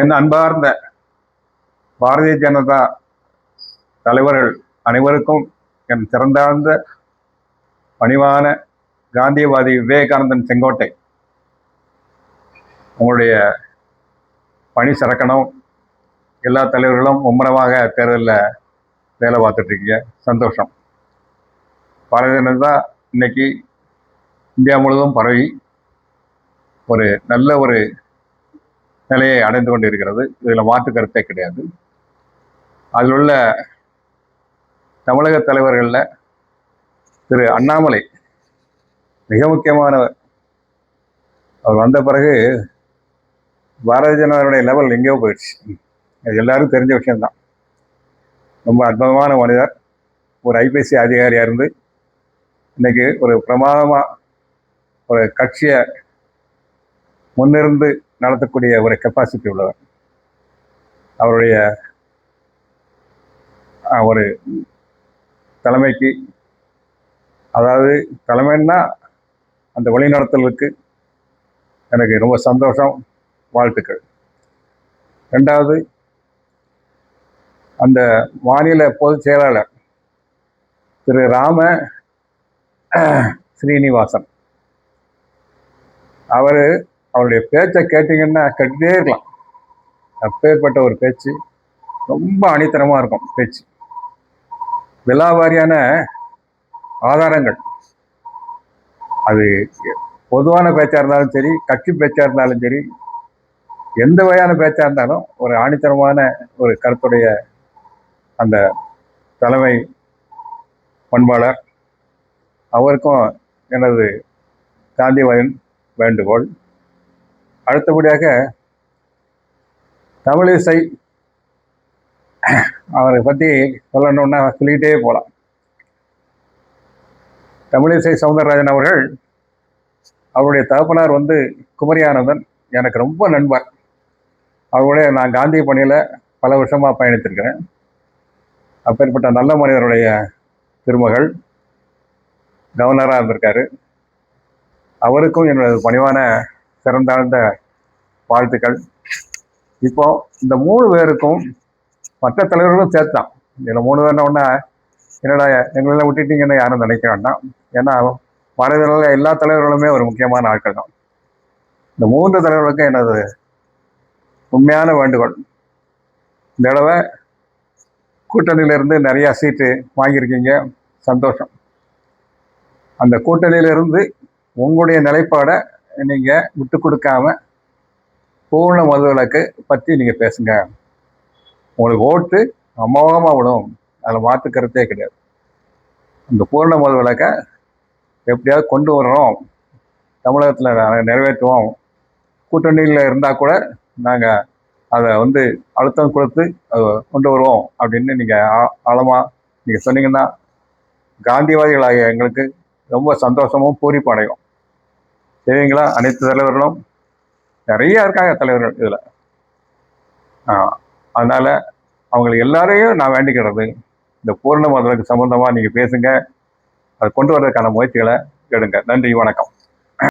என் அன்பார்ந்த பாரதிய ஜனதா தலைவர்கள் அனைவருக்கும் என் சிறந்தார்ந்த பணிவான காந்தியவாதி விவேகானந்தன் செங்கோட்டை, உங்களுடைய பணி சிறக்கணும். எல்லா தலைவர்களும் மும்முரமாக தேர்தலில் வேலை பார்த்துட்டு இருக்கீங்க, சந்தோஷம். பாரதிய ஜனதா இன்னைக்கு இந்தியா முழுவதும் பரவி ஒரு நல்ல ஒரு நிலையை அடைந்து கொண்டு இருக்கிறது. இதில் மாற்று கருத்தே கிடையாது. அதில் உள்ள தமிழக தலைவர்களில் திரு அண்ணாமலை மிக முக்கியமானவர். அவர் வந்த பிறகு பாரதிய ஜனதாவுடைய லெவல் எங்கேயோ போயிடுச்சு. அது எல்லாரும் தெரிஞ்ச விஷயம்தான். ரொம்ப அற்புதமான மனிதர். ஒரு ஐபிஎஸ்சி அதிகாரியாக இருந்து இன்னைக்கு ஒரு பிரமாதமாக ஒரு கட்சியை முன்னிருந்து நடத்தக்கூடிய ஒரு கெப்பாசிட்டி உள்ளவர். அவருடைய ஒரு தலைமைக்கு, அதாவது தலைமைன்னா அந்த வழிநடத்தலுக்கு எனக்கு ரொம்ப சந்தோஷம், வாழ்த்துக்கள். ரெண்டாவது, அந்த மாநில பொதுச் செயலாளர் திரு ராம ஸ்ரீனிவாசன், அவருடைய பேச்சை கேட்டீங்கன்னா கேட்டுட்டே இருக்கலாம். அப்பேற்பட்ட ஒரு பேச்சு, ரொம்ப அணித்தரமாக இருக்கும் பேச்சு. விலாவாரியான ஆதாரங்கள், அது பொதுவான பேச்சாக இருந்தாலும் சரி, கட்சி பேச்சாக இருந்தாலும் சரி, எந்த வகையான பேச்சாக இருந்தாலும் ஒரு ஆணித்தரமான ஒரு கருத்துடைய அந்த தலைமை பண்பாளர். அவருக்கும் எனது காந்திவாதியின் வேண்டுகோள். அடுத்தபடியாக தமிழிசை, அவரை பற்றி சொல்லணும்னா சொல்லிகிட்டே போகலாம். தமிழிசை சவுந்தரராஜன் அவர்கள், அவருடைய தகப்பனார் குமரி ஆனந்தன் எனக்கு ரொம்ப நண்பர். அவருடைய நான் காந்திய பணியில் பல வருஷமாக பயணித்திருக்கிறேன். அப்பேற்பட்ட நல்ல மனிதருடைய திருமகள் கவர்னராக இருந்திருக்காரு. அவருக்கும் என்னோட பணிவான சிறந்தாழ்ந்த வாழ்த்துக்கள். இப்போ இந்த 3 பேருக்கும் மற்ற தலைவர்களும் சேர்த்தான். இதில் 3 பேர்னா ஒன்றா என்னடா எங்களெல்லாம் விட்டுட்டீங்கன்னு யாரும் நினைக்க வேண்டாம். ஏன்னா பாரதிய எல்லா தலைவர்களுமே ஒரு முக்கியமான ஆட்கள் தான். இந்த 3 தலைவர்களுக்கும் எனது உண்மையான வேண்டுகோள், இந்த தடவை கூட்டணியிலிருந்து நிறையா சீட்டு வாங்கியிருக்கீங்க, சந்தோஷம். அந்த கூட்டணியிலிருந்து உங்களுடைய நிலைப்பாடை நீங்கள் விட்டு கொடுக்காம பூர்ண மதுவிலக்கு பற்றி நீங்கள் பேசுங்க. உங்களுக்கு ஓட்டு அமோகமாக விடும், அதில் மாற்று கருத்தே கிடையாது. அந்த பூர்ண மதுவிலக்கை எப்படியாவது கொண்டு வர்றோம், தமிழகத்தில் நிறைவேற்றுவோம். கூட்டணியில் இருந்தால் கூட நாங்கள் அதை அழுத்தம் கொடுத்து அதை கொண்டு வருவோம் அப்படின்னு நீங்கள் ஆழமாக நீங்கள் சொன்னீங்கன்னா காந்திவாதிகளாகிய எங்களுக்கு ரொம்ப சந்தோஷமும் பூரிப்பு அடையும். சரிங்களா? அனைத்து தலைவர்களும் நிறைய இருக்காங்க தலைவர்கள் இதில். அதனால் அவங்களுக்கு எல்லாரையும் நான் வேண்டிக்கிறது, இந்த பூர்ண மதுவிலக்கு சம்பந்தமாக நீங்கள் பேசுங்க, அதை கொண்டு வர்றதுக்கான முயற்சிகளை எடுங்க. நன்றி, வணக்கம்.